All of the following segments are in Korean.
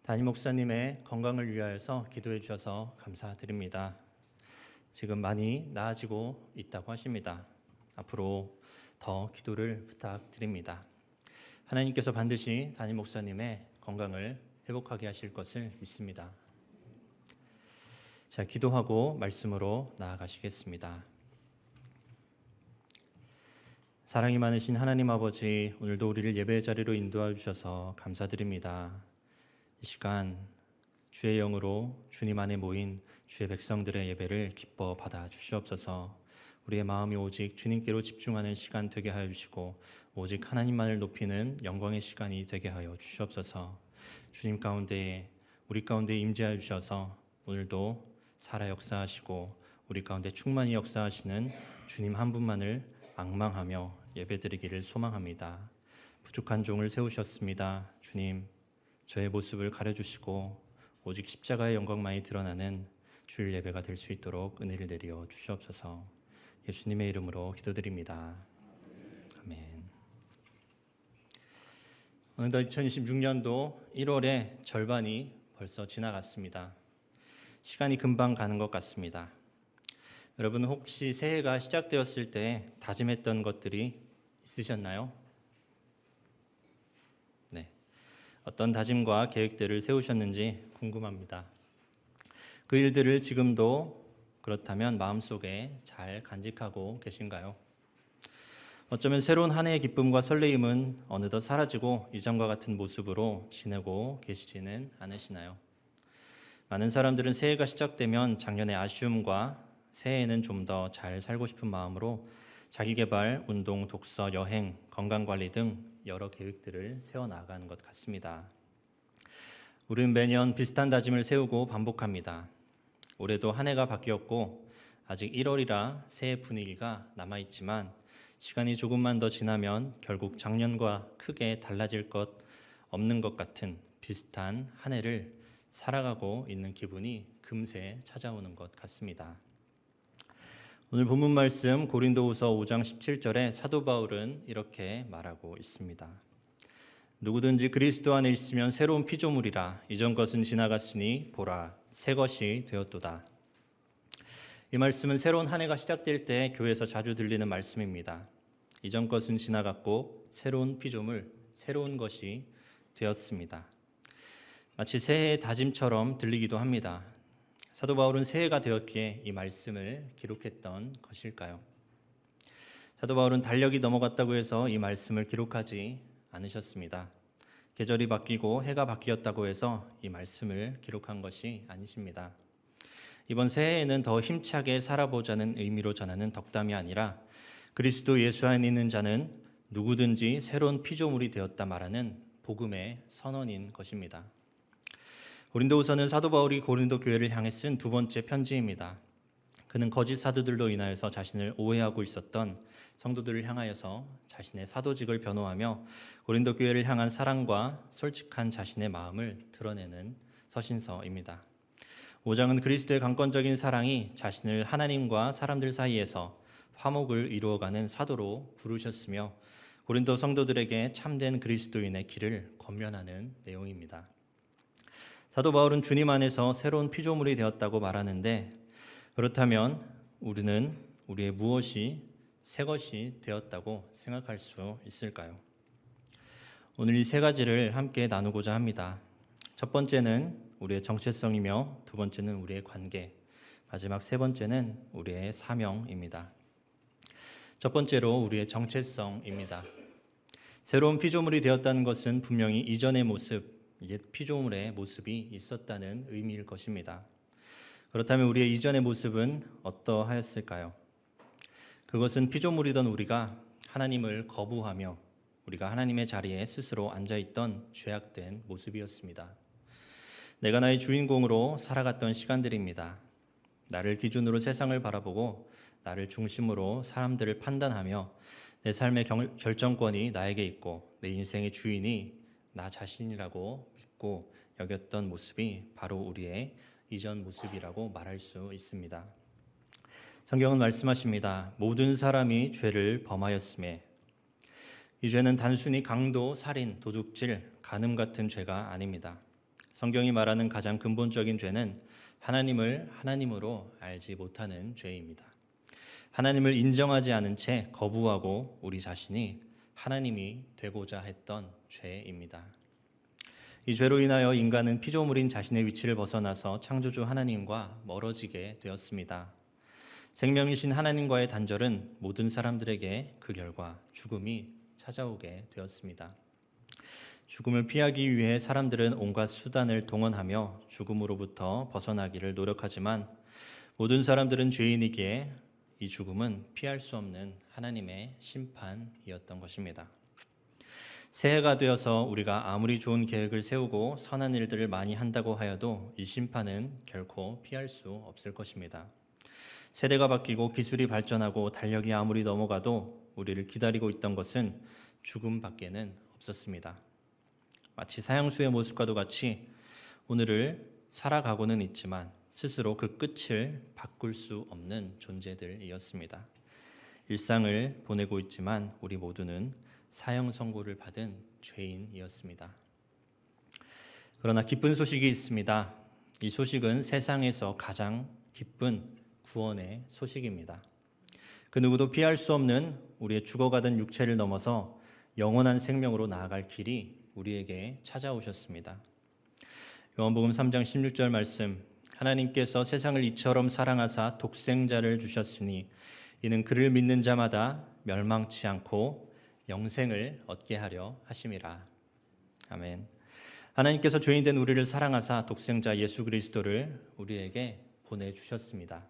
담임 목사님의 건강을 위하여서 기도해 주셔서 감사드립니다. 지금 많이 나아지고 있다고 하십니다. 앞으로 더 기도를 부탁드립니다. 하나님께서 반드시 담임 목사님의 건강을 회복하게 하실 것을 믿습니다. 자, 기도하고 말씀으로 나아가시겠습니다. 사랑이 많으신 하나님 아버지, 오늘도 우리를 예배의 자리로 인도해 주셔서 감사드립니다. 이 시간 주의 영으로 주님 안에 모인 주의 백성들의 예배를 기뻐 받아 주시옵소서. 우리의 마음이 오직 주님께로 집중하는 시간 되게 하여 주시고 오직 하나님만을 높이는 영광의 시간이 되게 하여 주시옵소서. 주님 가운데 우리 가운데 임재하여 주셔서 오늘도 살아 역사하시고 우리 가운데 충만히 역사하시는 주님 한 분만을 앙망하며 예배드리기를 소망합니다. 부족한 종을 세우셨습니다. 주님, 저의 모습을 가려주시고 오직 십자가의 영광만이 드러나는 주일 예배가 될 수 있도록 은혜를 내려 주시옵소서. 예수님의 이름으로 기도드립니다. 아멘. 오늘도 2026년도 1월의 절반이 벌써 지나갔습니다. 시간이 금방 가는 것 같습니다. 여러분, 혹시 새해가 시작되었을 때 다짐했던 것들이 있으셨나요? 네. 어떤 다짐과 계획들을 세우셨는지 궁금합니다. 그 일들을 지금도 그렇다면 마음속에 잘 간직하고 계신가요? 어쩌면 새로운 한 해의 기쁨과 설레임은 어느덧 사라지고 이전과 같은 모습으로 지내고 계시지는 않으시나요? 많은 사람들은 새해가 시작되면 작년의 아쉬움과 새해에는 좀 더 잘 살고 싶은 마음으로 자기개발, 운동, 독서, 여행, 건강관리 등 여러 계획들을 세워나가는 것 같습니다. 우리는 매년 비슷한 다짐을 세우고 반복합니다. 올해도 한 해가 바뀌었고 아직 1월이라 새해 분위기가 남아있지만 시간이 조금만 더 지나면 결국 작년과 크게 달라질 것 없는 것 같은 비슷한 한 해를 살아가고 있는 기분이 금세 찾아오는 것 같습니다. 오늘 본문 말씀 고린도후서 5장 17절에 사도 바울은 이렇게 말하고 있습니다. 누구든지 그리스도 안에 있으면 새로운 피조물이라. 이전 것은 지나갔으니 보라, 새 것이 되었도다. 이 말씀은 새로운 한 해가 시작될 때 교회에서 자주 들리는 말씀입니다. 이전 것은 지나갔고 새로운 피조물, 새로운 것이 되었습니다. 마치 새해의 다짐처럼 들리기도 합니다. 사도 바울은 새해가 되었기에 이 말씀을 기록했던 것일까요? 사도 바울은 달력이 넘어갔다고 해서 이 말씀을 기록하지 않으셨습니다. 계절이 바뀌고 해가 바뀌었다고 해서 이 말씀을 기록한 것이 아니십니다. 이번 새해에는 더 힘차게 살아보자는 의미로 전하는 덕담이 아니라 그리스도 예수 안에 있는 자는 누구든지 새로운 피조물이 되었다 말하는 복음의 선언인 것입니다. 고린도후서는 사도 바울이 고린도 교회를 향해 쓴 두 번째 편지입니다. 그는 거짓 사도들로 인하여서 자신을 오해하고 있었던 성도들을 향하여서 자신의 사도직을 변호하며 고린도 교회를 향한 사랑과 솔직한 자신의 마음을 드러내는 서신서입니다. 5장은 그리스도의 강권적인 사랑이 자신을 하나님과 사람들 사이에서 화목을 이루어가는 사도로 부르셨으며 고린도 성도들에게 참된 그리스도인의 길을 권면하는 내용입니다. 사도 바울은 주님 안에서 새로운 피조물이 되었다고 말하는데 그렇다면 우리는 우리의 무엇이 새 것이 되었다고 생각할 수 있을까요? 오늘 이 세 가지를 함께 나누고자 합니다. 첫 번째는 우리의 정체성이며 두 번째는 우리의 관계, 마지막 세 번째는 우리의 사명입니다. 첫 번째로 우리의 정체성입니다. 새로운 피조물이 되었다는 것은 분명히 이전의 모습, 옛 피조물의 모습이 있었다는 의미일 것입니다. 그렇다면 우리의 이전의 모습은 어떠하였을까요? 그것은 피조물이던 우리가 하나님을 거부하며 우리가 하나님의 자리에 스스로 앉아있던 죄악된 모습이었습니다. 내가 나의 주인공으로 살아갔던 시간들입니다. 나를 기준으로 세상을 바라보고 나를 중심으로 사람들을 판단하며 내 삶의 결정권이 나에게 있고 내 인생의 주인이 나 자신이라고 믿고 여겼던 모습이 바로 우리의 이전 모습이라고 말할 수 있습니다. 성경은 말씀하십니다. 모든 사람이 죄를 범하였음에. 이 죄는 단순히 강도, 살인, 도둑질, 간음 같은 죄가 아닙니다. 성경이 말하는 가장 근본적인 죄는 하나님을 하나님으로 알지 못하는 죄입니다. 하나님을 인정하지 않은 채 거부하고 우리 자신이 하나님이 되고자 했던 죄입니다. 이 죄로 인하여 인간은 피조물인 자신의 위치를 벗어나서 창조주 하나님과 멀어지게 되었습니다. 생명이신 하나님과의 단절은 모든 사람들에게 그 결과 죽음이 찾아오게 되었습니다. 죽음을 피하기 위해 사람들은 온갖 수단을 동원하며 죽음으로부터 벗어나기를 노력하지만 모든 사람들은 죄인이기에 이 죽음은 피할 수 없는 하나님의 심판이었던 것입니다. 새해가 되어서 우리가 아무리 좋은 계획을 세우고 선한 일들을 많이 한다고 하여도 이 심판은 결코 피할 수 없을 것입니다. 세대가 바뀌고 기술이 발전하고 달력이 아무리 넘어가도 우리를 기다리고 있던 것은 죽음밖에는 없었습니다. 마치 사형수의 모습과도 같이 오늘을 살아가고는 있지만 스스로 그 끝을 바꿀 수 없는 존재들이었습니다. 일상을 보내고 있지만 우리 모두는 사형 선고를 받은 죄인이었습니다. 그러나 기쁜 소식이 있습니다. 이 소식은 세상에서 가장 기쁜 구원의 소식입니다. 그 누구도 피할 수 없는 우리의 죽어가던 육체를 넘어서 영원한 생명으로 나아갈 길이 우리에게 찾아오셨습니다. 요한복음 3장 16절 말씀, 하나님께서 세상을 이처럼 사랑하사 독생자를 주셨으니 이는 그를 믿는 자마다 멸망치 않고 영생을 얻게 하려 하심이라. 아멘. 하나님께서 죄인된 우리를 사랑하사 독생자 예수 그리스도를 우리에게 보내주셨습니다.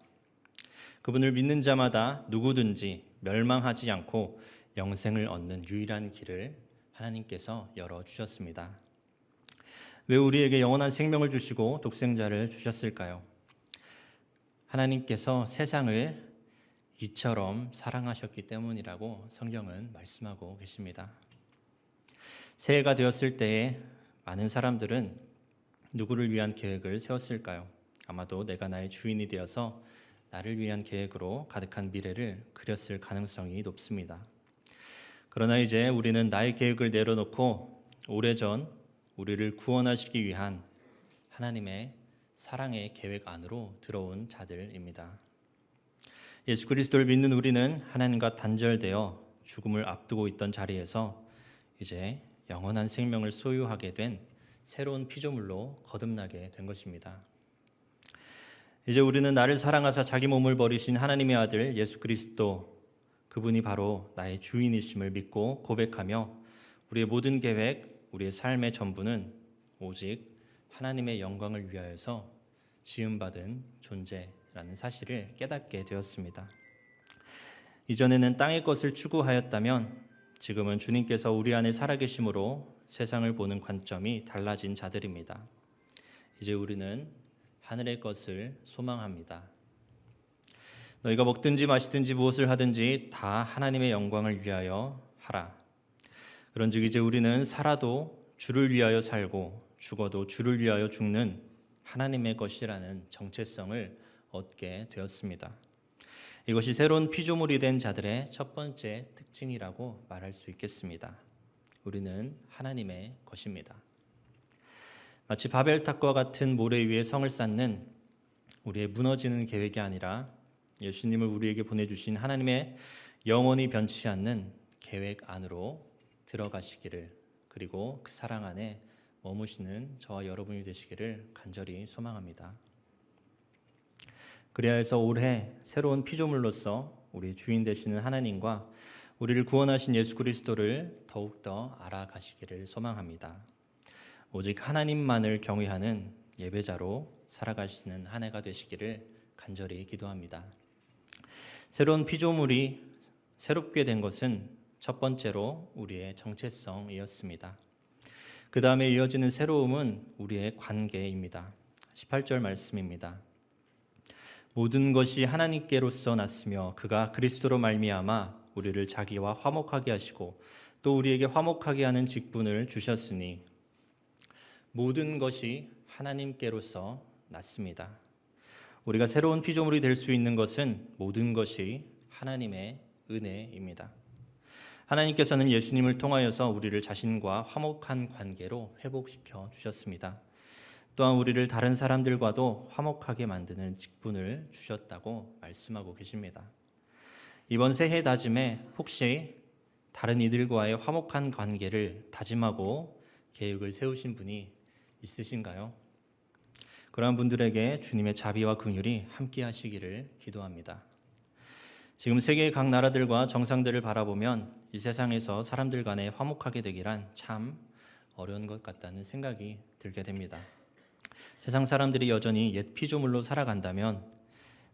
그분을 믿는 자마다 누구든지 멸망하지 않고 영생을 얻는 유일한 길을 하나님께서 열어주셨습니다. 왜 우리에게 영원한 생명을 주시고 독생자를 주셨을까요? 하나님께서 세상을 이처럼 사랑하셨기 때문이라고 성경은 말씀하고 계십니다. 새해가 되었을 때에 많은 사람들은 누구를 위한 계획을 세웠을까요? 아마도 내가 나의 주인이 되어서 나를 위한 계획으로 가득한 미래를 그렸을 가능성이 높습니다. 그러나 이제 우리는 나의 계획을 내려놓고 오래전 우리를 구원하시기 위한 하나님의 사랑의 계획 안으로 들어온 자들입니다. 예수 그리스도를 믿는 우리는 하나님과 단절되어 죽음을 앞두고 있던 자리에서 이제 영원한 생명을 소유하게 된 새로운 피조물로 거듭나게 된 것입니다. 이제 우리는 나를 사랑하사 자기 몸을 버리신 하나님의 아들 예수 그리스도, 그분이 바로 나의 주인이심을 믿고 고백하며 우리의 모든 계획, 우리의 삶의 전부는 오직 하나님의 영광을 위하여서 지음받은 존재라는 사실을 깨닫게 되었습니다. 이전에는 땅의 것을 추구하였다면 지금은 주님께서 우리 안에 살아계심으로 세상을 보는 관점이 달라진 자들입니다. 이제 우리는 하늘의 것을 소망합니다. 너희가 먹든지 마시든지 무엇을 하든지 다 하나님의 영광을 위하여 하라. 그런즉 이제 우리는 살아도 주를 위하여 살고 죽어도 주를 위하여 죽는 하나님의 것이라는 정체성을 얻게 되었습니다. 이것이 새로운 피조물이 된 자들의 첫 번째 특징이라고 말할 수 있겠습니다. 우리는 하나님의 것입니다. 마치 바벨탑과 같은 모래 위에 성을 쌓는 우리의 무너지는 계획이 아니라 예수님을 우리에게 보내주신 하나님의 영원히 변치 않는 계획 안으로 들어가시기를, 그리고 그 사랑 안에 머무시는 저와 여러분이 되시기를 간절히 소망합니다. 그래야 해서 올해 새로운 피조물로서 우리 주인 되시는 하나님과 우리를 구원하신 예수 그리스도를 더욱더 알아가시기를 소망합니다. 오직 하나님만을 경외하는 예배자로 살아가시는 한 해가 되시기를 간절히 기도합니다. 새로운 피조물이 새롭게 된 것은 첫 번째로 우리의 정체성이었습니다. 그 다음에 이어지는 새로움은 우리의 관계입니다. 18절 말씀입니다. 모든 것이 하나님께로서 났으며 그가 그리스도로 말미암아 우리를 자기와 화목하게 하시고 또 우리에게 화목하게 하는 직분을 주셨으니 모든 것이 하나님께로서 났습니다. 우리가 새로운 피조물이 될 수 있는 것은 모든 것이 하나님의 은혜입니다. 하나님께서는 예수님을 통하여서 우리를 자신과 화목한 관계로 회복시켜 주셨습니다. 또한 우리를 다른 사람들과도 화목하게 만드는 직분을 주셨다고 말씀하고 계십니다. 이번 새해 다짐에 혹시 다른 이들과의 화목한 관계를 다짐하고 계획을 세우신 분이 있으신가요? 그러한 분들에게 주님의 자비와 긍휼이 함께 하시기를 기도합니다. 지금 세계의 각 나라들과 정상들을 바라보면 이 세상에서 사람들 간에 화목하게 되기란 참 어려운 것 같다는 생각이 들게 됩니다. 세상 사람들이 여전히 옛 피조물로 살아간다면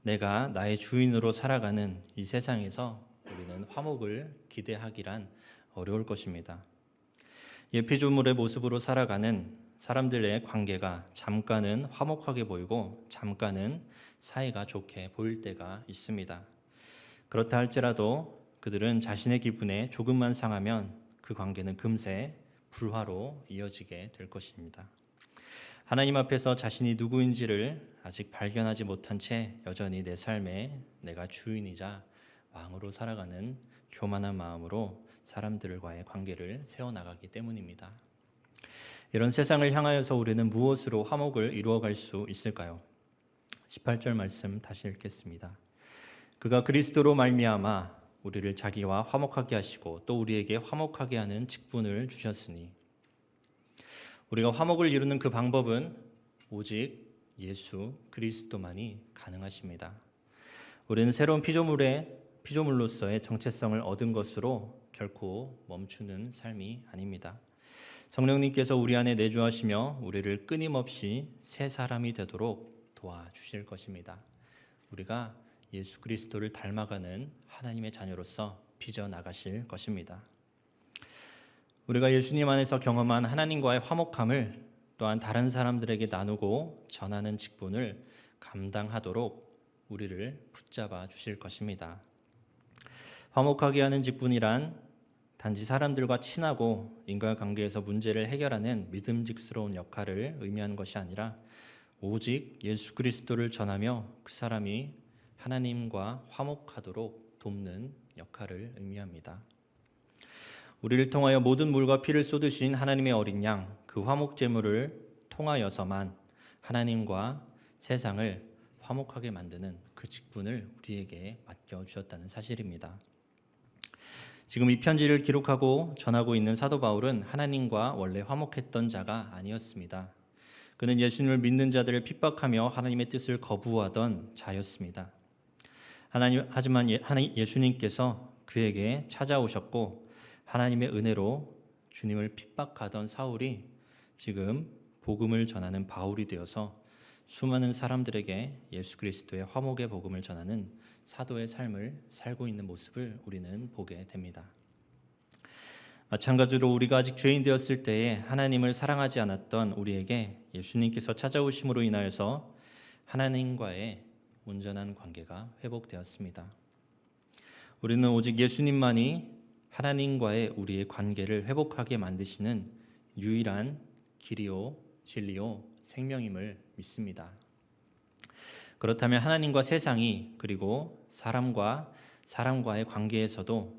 내가 나의 주인으로 살아가는 이 세상에서 우리는 화목을 기대하기란 어려울 것입니다. 옛 피조물의 모습으로 살아가는 사람들의 관계가 잠깐은 화목하게 보이고 잠깐은 사이가 좋게 보일 때가 있습니다. 그렇다 할지라도 그들은 자신의 기분에 조금만 상하면 그 관계는 금세 불화로 이어지게 될 것입니다. 하나님 앞에서 자신이 누구인지를 아직 발견하지 못한 채 여전히 내 삶에 내가 주인이자 왕으로 살아가는 교만한 마음으로 사람들과의 관계를 세워나가기 때문입니다. 이런 세상을 향하여서 우리는 무엇으로 화목을 이루어갈 수 있을까요? 18절 말씀 다시 읽겠습니다. 그가 그리스도로 말미암아 우리를 자기와 화목하게 하시고 또 우리에게 화목하게 하는 직분을 주셨으니. 우리가 화목을 이루는 그 방법은 오직 예수 그리스도만이 가능하십니다. 우리는 새로운 피조물로서의 정체성을 얻은 것으로 결코 멈추는 삶이 아닙니다. 성령님께서 우리 안에 내주하시며 우리를 끊임없이 새 사람이 되도록 도와주실 것입니다. 우리가 예수 그리스도를 닮아가는 하나님의 자녀로서 빚어나가실 것입니다. 우리가 예수님 안에서 경험한 하나님과의 화목함을 또한 다른 사람들에게 나누고 전하는 직분을 감당하도록 우리를 붙잡아 주실 것입니다. 화목하게 하는 직분이란 단지 사람들과 친하고 인간관계에서 문제를 해결하는 믿음직스러운 역할을 의미하는 것이 아니라 오직 예수 그리스도를 전하며 그 사람이 하나님과 화목하도록 돕는 역할을 의미합니다. 우리를 통하여 모든 물과 피를 쏟으신 하나님의 어린 양, 그 화목 제물을 통하여서만 하나님과 세상을 화목하게 만드는 그 직분을 우리에게 맡겨주셨다는 사실입니다. 지금 이 편지를 기록하고 전하고 있는 사도 바울은 하나님과 원래 화목했던 자가 아니었습니다. 그는 예수님을 믿는 자들을 핍박하며 하나님의 뜻을 거부하던 자였습니다. 하지만 예수님께서 그에게 찾아오셨고 하나님의 은혜로 주님을 핍박하던 사울이 지금 복음을 전하는 바울이 되어서 수많은 사람들에게 예수 그리스도의 화목의 복음을 전하는 사도의 삶을 살고 있는 모습을 우리는 보게 됩니다. 마찬가지로 우리가 아직 죄인 되었을 때에 하나님을 사랑하지 않았던 우리에게 예수님께서 찾아오심으로 인하여서 하나님과의 온전한 관계가 회복되었습니다. 우리는 오직 예수님만이 하나님과의 우리의 관계를 회복하게 만드시는 유일한 길이요 진리요 생명임을 믿습니다. 그렇다면 하나님과 세상이 그리고 사람과 사람과의 관계에서도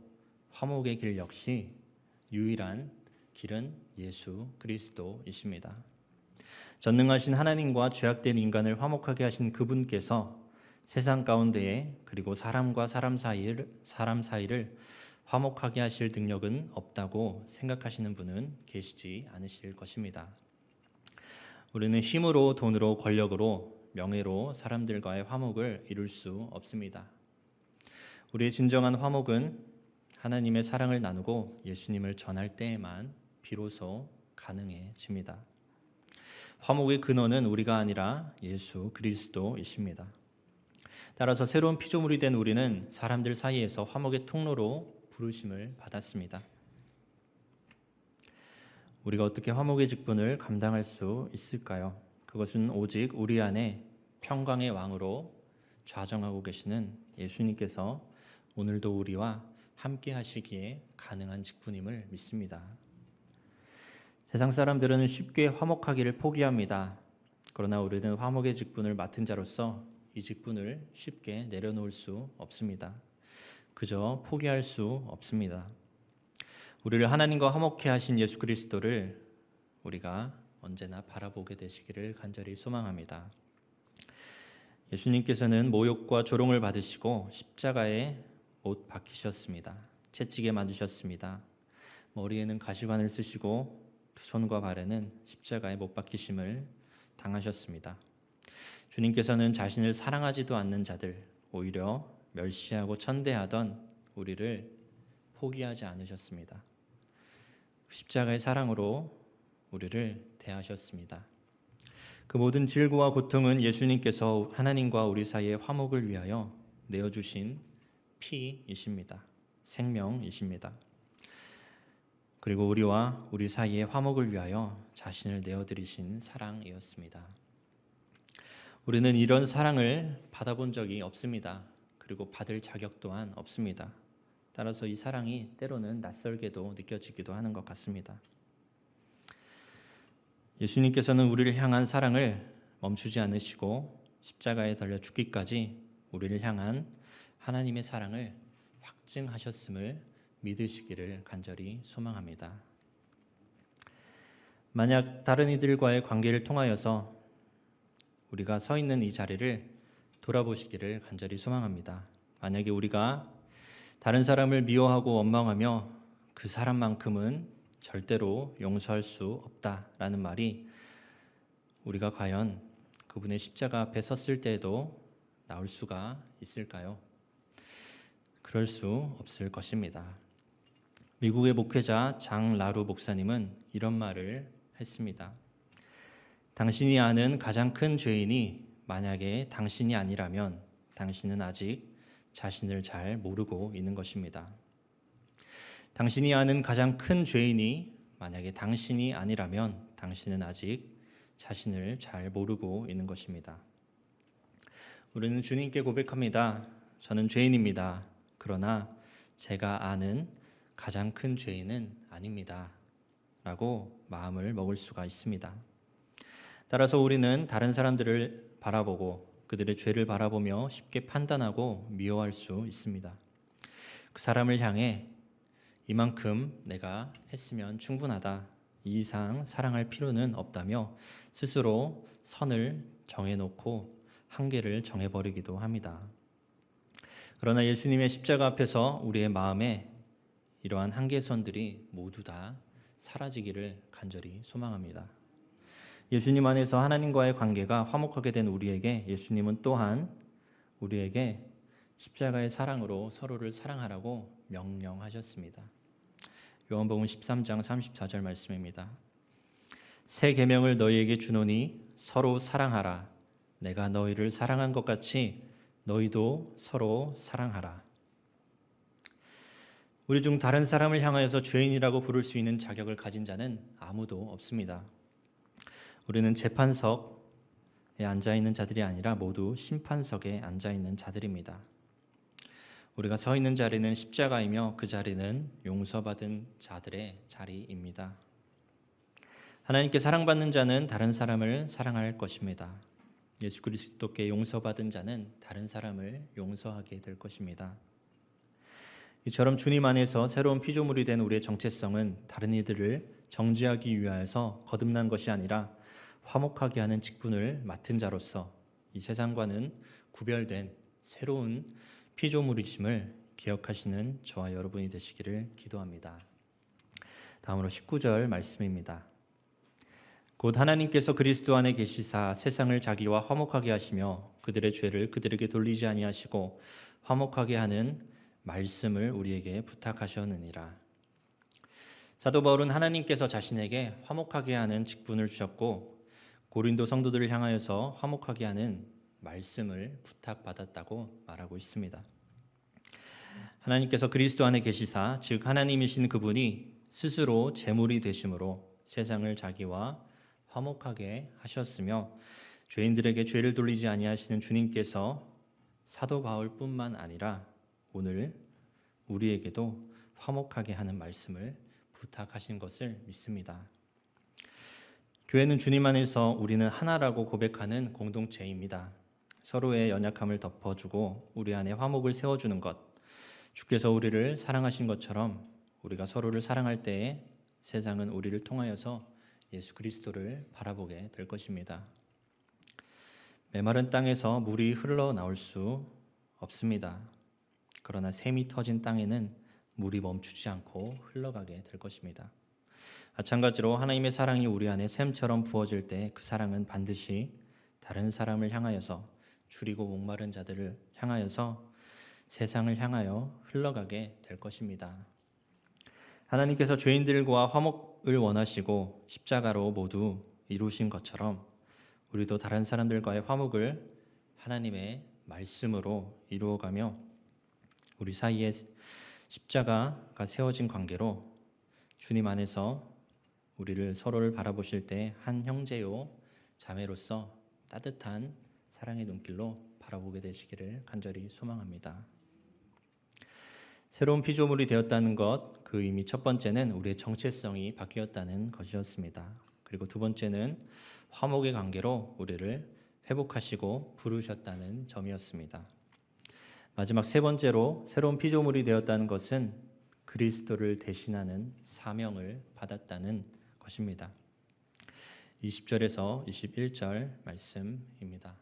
화목의 길 역시 유일한 길은 예수 그리스도이십니다. 전능하신 하나님과 죄악된 인간을 화목하게 하신 그분께서 세상 가운데에 그리고 사람과 사람 사이를 화목하게 하실 능력은 없다고 생각하시는 분은 계시지 않으실 것입니다. 우리는 힘으로, 돈으로, 권력으로, 명예로 사람들과의 화목을 이룰 수 없습니다. 우리의 진정한 화목은 하나님의 사랑을 나누고 예수님을 전할 때에만 비로소 가능해집니다. 화목의 근원은 우리가 아니라 예수 그리스도이십니다. 따라서 새로운 피조물이 된 우리는 사람들 사이에서 화목의 통로로 부르심을 받았습니다. 우리가 어떻게 화목의 직분을 감당할 수 있을까요? 그것은 오직 우리 안에 평강의 왕으로 좌정하고 계시는 예수님께서 오늘도 우리와 함께 하시기에 가능한 직분임을 믿습니다. 세상 사람들은 쉽게 화목하기를 포기합니다. 그러나 우리는 화목의 직분을 맡은 자로서 이 직분을 쉽게 내려놓을 수 없습니다. 그저 포기할 수 없습니다. 우리를 하나님과 화목케 하신 예수 그리스도를 우리가 언제나 바라보게 되시기를 간절히 소망합니다. 예수님께서는 모욕과 조롱을 받으시고 십자가에 못 박히셨습니다. 채찍에 맞으셨습니다. 머리에는 가시관을 쓰시고 두 손과 발에는 십자가에 못 박히심을 당하셨습니다. 주님께서는 자신을 사랑하지도 않는 자들, 오히려 멸시하고 천대하던 우리를 포기하지 않으셨습니다. 십자가의 사랑으로 우리를 대하셨습니다. 그 모든 질고와 고통은 예수님께서 하나님과 우리 사이의 화목을 위하여 내어주신 피이십니다. 생명이십니다. 그리고 우리와 우리 사이의 화목을 위하여 자신을 내어드리신 사랑이었습니다. 우리는 이런 사랑을 받아본 적이 없습니다. 그리고 받을 자격 또한 없습니다. 따라서 이 사랑이 때로는 낯설게도 느껴지기도 하는 것 같습니다. 예수님께서는 우리를 향한 사랑을 멈추지 않으시고 십자가에 달려 죽기까지 우리를 향한 하나님의 사랑을 확증하셨음을 믿으시기를 간절히 소망합니다. 만약 다른 이들과의 관계를 통하여서 우리가 서 있는 이 자리를 돌아보시기를 간절히 소망합니다. 만약에 우리가 다른 사람을 미워하고 원망하며 그 사람만큼은 절대로 용서할 수 없다라는 말이 우리가 과연 그분의 십자가 앞에 섰을 때에도 나올 수가 있을까요? 그럴 수 없을 것입니다. 미국의 목회자 장 라루 목사님은 이런 말을 했습니다. 당신이 아는 가장 큰 죄인이 만약에 당신이 아니라면 당신은 아직 자신을 잘 모르고 있는 것입니다. 당신이 아는 가장 큰 죄인이 만약에 당신이 아니라면 당신은 아직 자신을 잘 모르고 있는 것입니다. 우리는 주님께 고백합니다. 저는 죄인입니다. 그러나 제가 아는 가장 큰 죄인은 아닙니다. 라고 마음을 먹을 수가 있습니다. 따라서 우리는 다른 사람들을 바라보고 그들의 죄를 바라보며 쉽게 판단하고 미워할 수 있습니다. 그 사람을 향해 이만큼 내가 했으면 충분하다. 이 이상 사랑할 필요는 없다며 스스로 선을 정해놓고 한계를 정해버리기도 합니다. 그러나 예수님의 십자가 앞에서 우리의 마음에 이러한 한계선들이 모두 다 사라지기를 간절히 소망합니다. 예수님 안에서 하나님과의 관계가 화목하게 된 우리에게 예수님은 또한 우리에게 십자가의 사랑으로 서로를 사랑하라고 명령하셨습니다. 요한복음 13장 34절 말씀입니다. 새 계명을 너희에게 주노니 서로 사랑하라. 내가 너희를 사랑한 것 같이 너희도 서로 사랑하라. 우리 중 다른 사람을 향하여서 죄인이라고 부를 수 있는 자격을 가진 자는 아무도 없습니다. 우리는 재판석에 앉아있는 자들이 아니라 모두 심판석에 앉아있는 자들입니다. 우리가 서 있는 자리는 십자가이며 그 자리는 용서받은 자들의 자리입니다. 하나님께 사랑받는 자는 다른 사람을 사랑할 것입니다. 예수 그리스도께 용서받은 자는 다른 사람을 용서하게 될 것입니다. 이처럼 주님 안에서 새로운 피조물이 된 우리의 정체성은 다른 이들을 정죄하기 위하여서 거듭난 것이 아니라 화목하게 하는 직분을 맡은 자로서 이 세상과는 구별된 새로운 피조물이심을 기억하시는 저와 여러분이 되시기를 기도합니다. 다음으로 19절 말씀입니다. 곧 하나님께서 그리스도 안에 계시사 세상을 자기와 화목하게 하시며 그들의 죄를 그들에게 돌리지 아니하시고 화목하게 하는 말씀을 우리에게 부탁하셨느니라. 사도 바울은 하나님께서 자신에게 화목하게 하는 직분을 주셨고 고린도 성도들을 향하여서 화목하게 하는 말씀을 부탁받았다고 말하고 있습니다. 하나님께서 그리스도 안에 계시사 즉 하나님이신 그분이 스스로 제물이 되심으로 세상을 자기와 화목하게 하셨으며 죄인들에게 죄를 돌리지 아니하시는 주님께서 사도 바울뿐만 아니라 오늘 우리에게도 화목하게 하는 말씀을 부탁하신 것을 믿습니다. 교회는 주님 안에서 우리는 하나라고 고백하는 공동체입니다. 서로의 연약함을 덮어주고 우리 안에 화목을 세워주는 것, 주께서 우리를 사랑하신 것처럼 우리가 서로를 사랑할 때에 세상은 우리를 통하여서 예수 그리스도를 바라보게 될 것입니다. 메마른 땅에서 물이 흘러나올 수 없습니다. 그러나 샘이 터진 땅에는 물이 멈추지 않고 흘러가게 될 것입니다. 마찬가지로 하나님의 사랑이 우리 안에 샘처럼 부어질 때 그 사랑은 반드시 다른 사람을 향하여서, 줄이고 목마른 자들을 향하여서, 세상을 향하여 흘러가게 될 것입니다. 하나님께서 죄인들과 화목을 원하시고 십자가로 모두 이루신 것처럼 우리도 다른 사람들과의 화목을 하나님의 말씀으로 이루어가며 우리 사이에 십자가가 세워진 관계로 주님 안에서 우리를 서로를 바라보실 때 한 형제요 자매로서 따뜻한 사랑의 눈길로 바라보게 되시기를 간절히 소망합니다. 새로운 피조물이 되었다는 것, 그 의미 첫 번째는 우리의 정체성이 바뀌었다는 것이었습니다. 그리고 두 번째는 화목의 관계로 우리를 회복하시고 부르셨다는 점이었습니다. 마지막 세 번째로 새로운 피조물이 되었다는 것은 그리스도를 대신하는 사명을 받았다는 것입니다. 20절에서 21절 말씀입니다.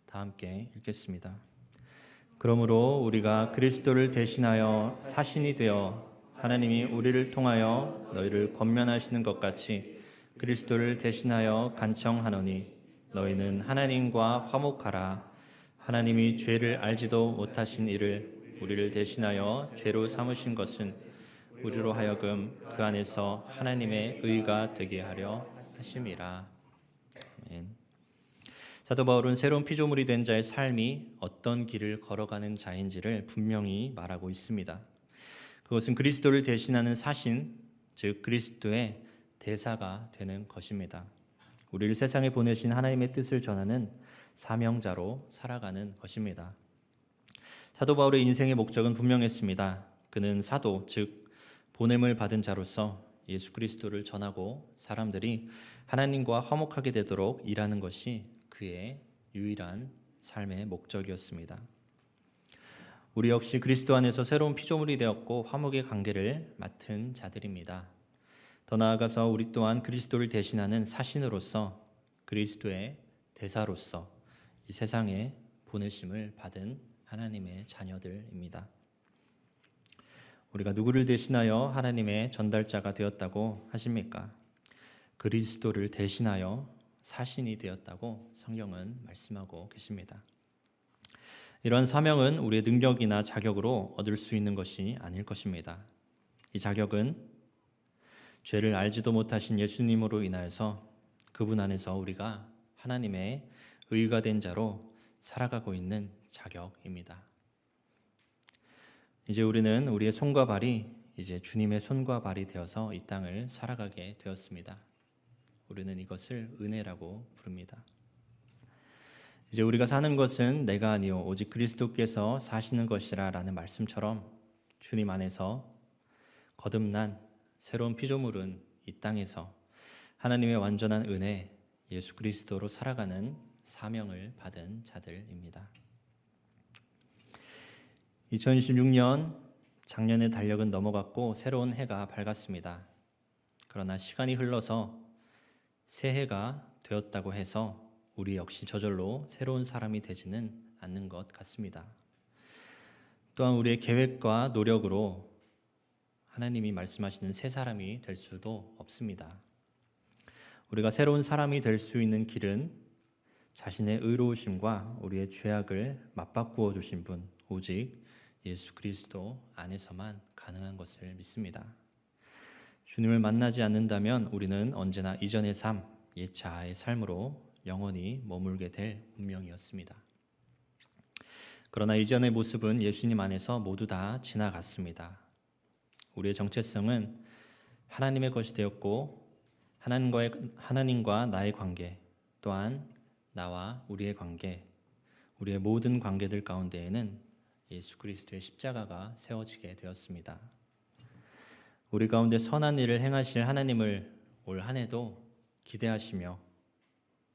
다 함께 읽겠습니다. 그러므로 우리가 그리스도를 대신하여 사신이 되어 하나님이 우리를 통하여 너희를 권면하시는 것 같이 그리스도를 대신하여 간청하노니 너희는 하나님과 화목하라. 하나님이 죄를 알지도 못하신 이를 우리를 대신하여 죄로 삼으신 것은 우리로 하여금 그 안에서 하나님의 의가 되게 하려 하심이라. 아멘. 사도 바울은 새로운 피조물이 된 자의 삶이 어떤 길을 걸어가는 자인지를 분명히 말하고 있습니다. 그것은 그리스도를 대신하는 사신, 즉 그리스도의 대사가 되는 것입니다. 우리를 세상에 보내신 하나님의 뜻을 전하는 사명자로 살아가는 것입니다. 사도 바울의 인생의 목적은 분명했습니다. 그는 사도, 즉 보냄을 받은 자로서 예수 그리스도를 전하고 사람들이 하나님과 화목하게 되도록 일하는 것이 그의 유일한 삶의 목적이었습니다. 우리 역시 그리스도 안에서 새로운 피조물이 되었고 화목의 관계를 맡은 자들입니다. 더 나아가서 우리 또한 그리스도를 대신하는 사신으로서, 그리스도의 대사로서 이 세상에 보내심을 받은 하나님의 자녀들입니다. 우리가 누구를 대신하여 하나님의 전달자가 되었다고 하십니까? 그리스도를 대신하여 사신이 되었다고 성경은 말씀하고 계십니다. 이러한 사명은 우리의 능력이나 자격으로 얻을 수 있는 것이 아닐 것입니다. 이 자격은 죄를 알지도 못하신 예수님으로 인하여서 그분 안에서 우리가 하나님의 의가 된 자로 살아가고 있는 자격입니다. 이제 우리는 우리의 손과 발이 이제 주님의 손과 발이 되어서 이 땅을 살아가게 되었습니다. 우리는 이것을 은혜라고 부릅니다. 이제 우리가 사는 것은 내가 아니요 오직 그리스도께서 사시는 것이라 라는 말씀처럼 주님 안에서 거듭난 새로운 피조물은 이 땅에서 하나님의 완전한 은혜, 예수 그리스도로 살아가는 사명을 받은 자들입니다. 2026년 작년의 달력은 넘어갔고 새로운 해가 밝았습니다. 그러나 시간이 흘러서 새해가 되었다고 해서 우리 역시 저절로 새로운 사람이 되지는 않는 것 같습니다. 또한 우리의 계획과 노력으로 하나님이 말씀하시는 새 사람이 될 수도 없습니다. 우리가 새로운 사람이 될 수 있는 길은 자신의 의로우심과 우리의 죄악을 맞바꾸어 주신 분, 오직 예수 그리스도 안에서만 가능한 것을 믿습니다. 주님을 만나지 않는다면 우리는 언제나 이전의 삶, 옛 자아의 삶으로 영원히 머물게 될 운명이었습니다. 그러나 이전의 모습은 예수님 안에서 모두 다 지나갔습니다. 우리의 정체성은 하나님의 것이 되었고 하나님과 나의 관계, 또한 나와 우리의 관계, 우리의 모든 관계들 가운데에는 예수 그리스도의 십자가가 세워지게 되었습니다. 우리 가운데 선한 일을 행하실 하나님을 올 한 해도 기대하시며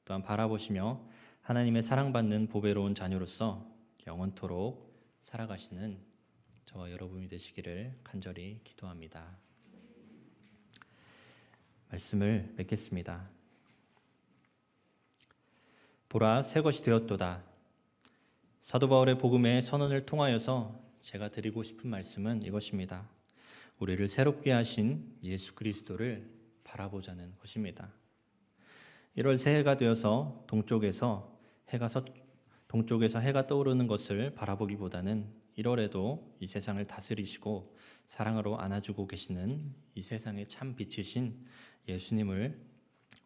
또한 바라보시며 하나님의 사랑받는 보배로운 자녀로서 영원토록 살아가시는 저와 여러분이 되시기를 간절히 기도합니다. 말씀을 맺겠습니다. 보라, 새 것이 되었도다. 사도 바울의 복음의 선언을 통하여서 제가 드리고 싶은 말씀은 이것입니다. 우리를 새롭게 하신 예수 그리스도를 바라보자는 것입니다. 1월 새해가 되어서 동쪽에서 해가 떠오르는 것을 바라보기보다는 1월에도 이 세상을 다스리시고 사랑으로 안아주고 계시는 이 세상의 참 빛이신 예수님을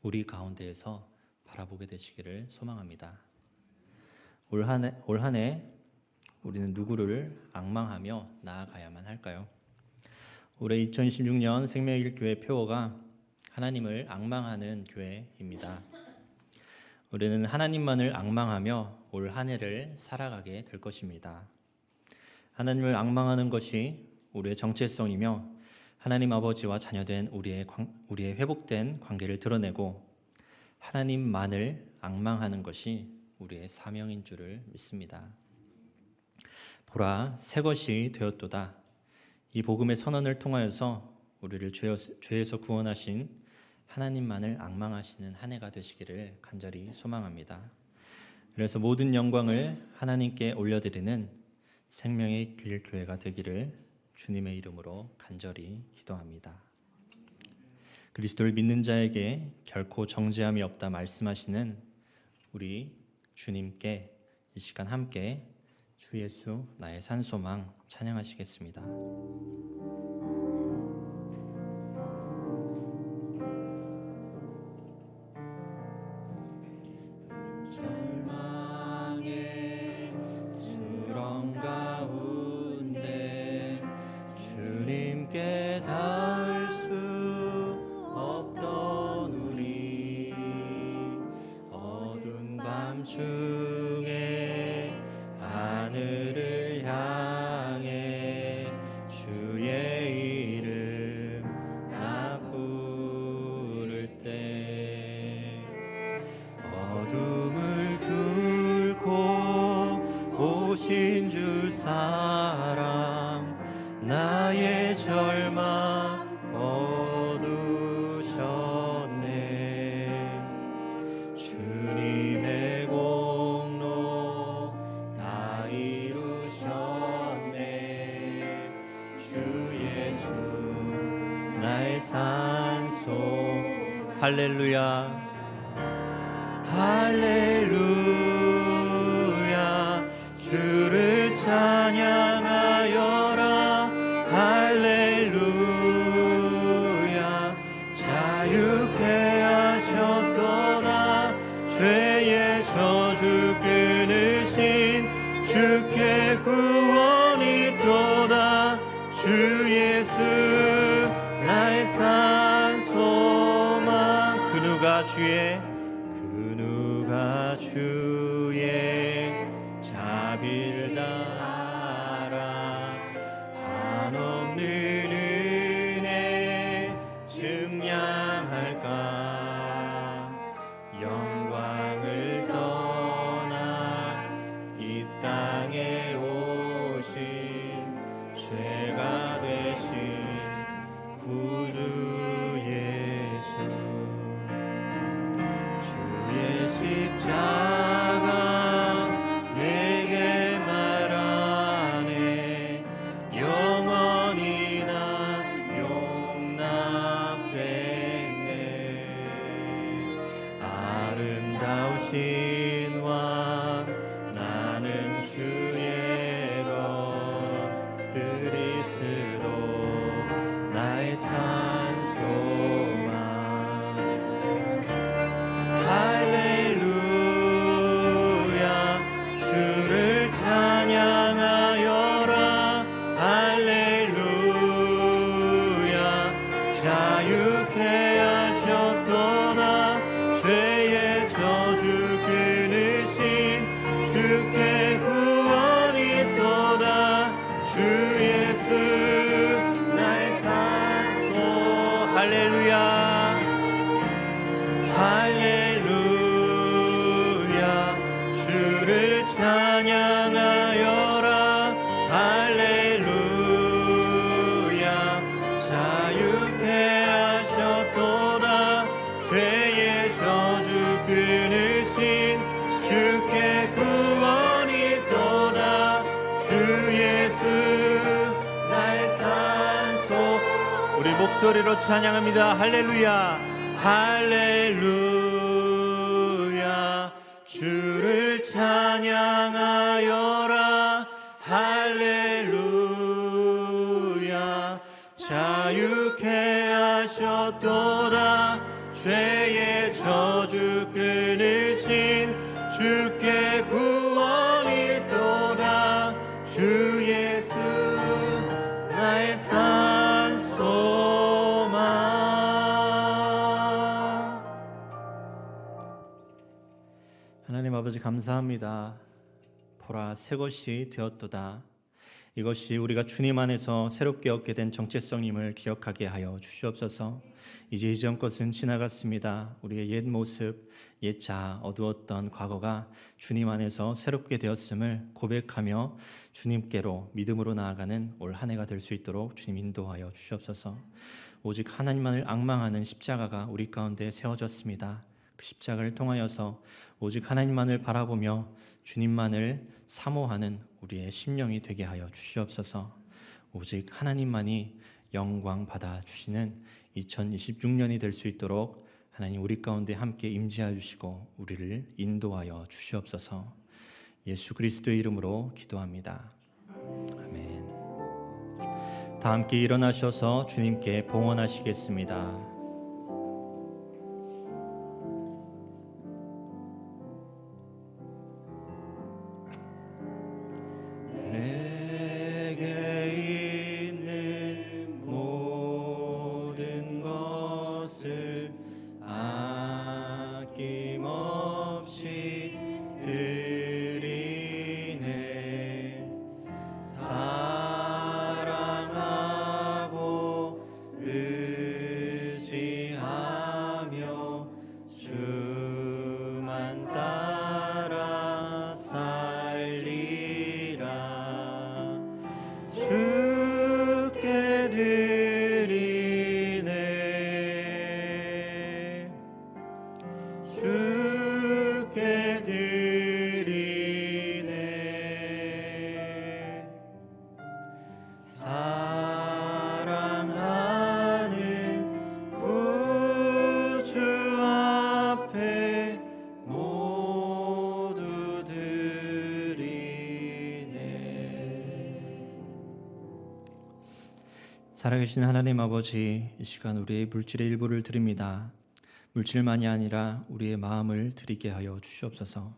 우리 가운데에서 바라보게 되시기를 소망합니다. 올 한 해 우리는 누구를 앙망하며 나아가야만 할까요? 올해 2016년 생명의 길 교회 표어가 하나님을 앙망하는 교회입니다. 우리는 하나님만을 앙망하며 올 한 해를 살아가게 될 것입니다. 하나님을 앙망하는 것이 우리의 정체성이며 하나님 아버지와 자녀된 우리의 회복된 관계를 드러내고 하나님만을 앙망하는 것이 우리의 사명인 줄을 믿습니다. 보라, 새 것이 되었도다. 이 복음의 선언을 통하여서 우리를 죄에서 구원하신 하나님만을 앙망하시는 한 해가 되시기를 간절히 소망합니다. 그래서 모든 영광을 하나님께 올려드리는 생명의 길 교회가 되기를 주님의 이름으로 간절히 기도합니다. 그리스도를 믿는 자에게 결코 정죄함이 없다 말씀하시는 우리 주님께 이 시간 함께 주 예수 나의 산소망 찬양하시겠습니다. 절망의 수렁 가운데 주님께 닿을 수 없던 우리 어두운 밤중에 하늘을 향해 주의 이름 나 부를 때 어둠을 뚫고 오신 주 사랑 나의 절망 거두셨네. 주님의 공로 다 이루셨네. 주 예수 나의 산소 할렐루야 할렐루야 주를 찬양하여라 할렐루야 자유케 하셨도다 죄의 저주 끊으신 주께 구원이 있도다 주 예수 나의 산 소망 그 누가 주의 자비를 따라 한없는 은혜 증량할까 영광을 떠나 이 땅에 오신 죄가 되신 구주 예수 주의 십자가 내게 말하네 영원히 난 용납됐네 아름다우신 왕 나는 주의 것 그리스도 나의 산소망 할렐루야 주를 찬양하여라 할렐루야 자유케 하셨도다 죄의 저주 끊으신 주께 구원이 있도다 주 예수 나의 산소 할렐루야 할렐루야 주를 찬양하여라 할렐루야 자유케 하셨도다 목소리로 찬양합니다. 할렐루야, 할렐루야. 주를 찬양하여라. 할렐루야. 자유케 하셨도다. 죄의 저주 끊으신 주께 구원이 또다. 주 예수 나의 산 소망. 하나님 아버지 감사합니다. 보라 새 것이 되었도다. 이것이 우리가 주님 안에서 새롭게 얻게 된 정체성임을 기억하게 하여 주시옵소서. 이제 이전 것은 지나갔습니다. 우리의 옛 모습, 옛 자아, 어두웠던 과거가 주님 안에서 새롭게 되었음을 고백하며 주님께로 믿음으로 나아가는 올 한 해가 될 수 있도록 주님 인도하여 주시옵소서. 오직 하나님만을 앙망하는 십자가가 우리 가운데 세워졌습니다. 그 십자가를 통하여서 오직 하나님만을 바라보며 주님만을 사모하는 우리의 심령이 되게 하여 주시옵소서. 오직 하나님만이 영광 받아 주시는 2026년이 될 수 있도록 하나님 우리 가운데 함께 임재하여 주시고 우리를 인도하여 주시옵소서. 예수 그리스도의 이름으로 기도합니다. 아멘. 다 함께 일어나셔서 주님께 봉헌하시겠습니다. 살아계신 하나님 아버지, 이 시간 우리의 물질의 일부를 드립니다. 물질만이 아니라 우리의 마음을 드리게 하여 주시옵소서.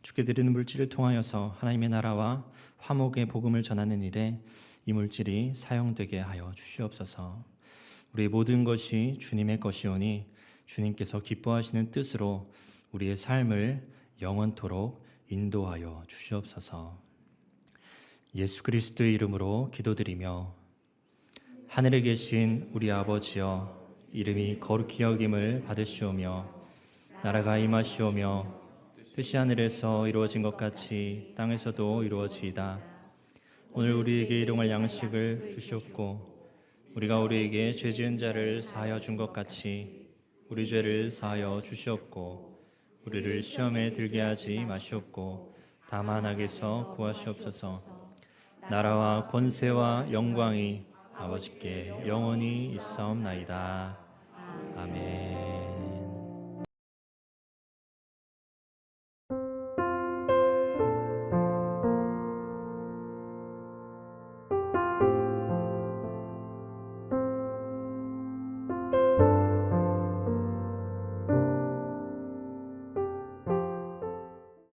주께 드리는 물질을 통하여서 하나님의 나라와 화목의 복음을 전하는 일에 이 물질이 사용되게 하여 주시옵소서. 우리의 모든 것이 주님의 것이오니 주님께서 기뻐하시는 뜻으로 우리의 삶을 영원토록 인도하여 주시옵소서. 예수 그리스도의 이름으로 기도드리며 하늘에 계신 우리 아버지여, 이름이 거룩히 여김을 받으시오며 나라가 임하시오며 뜻이 하늘에서 이루어진 것 같이 땅에서도 이루어지이다. 오늘 우리에게 일용할 양식을 주시옵고 우리가 우리에게 죄 지은 자를 사하여 준 것 같이 우리 죄를 사하여 주시옵고 우리를 시험에 들게 하지 마시옵고 다만 악에서 구하시옵소서. 나라와 권세와 영광이 아버지께 영원히 있사옵나이다. 아멘.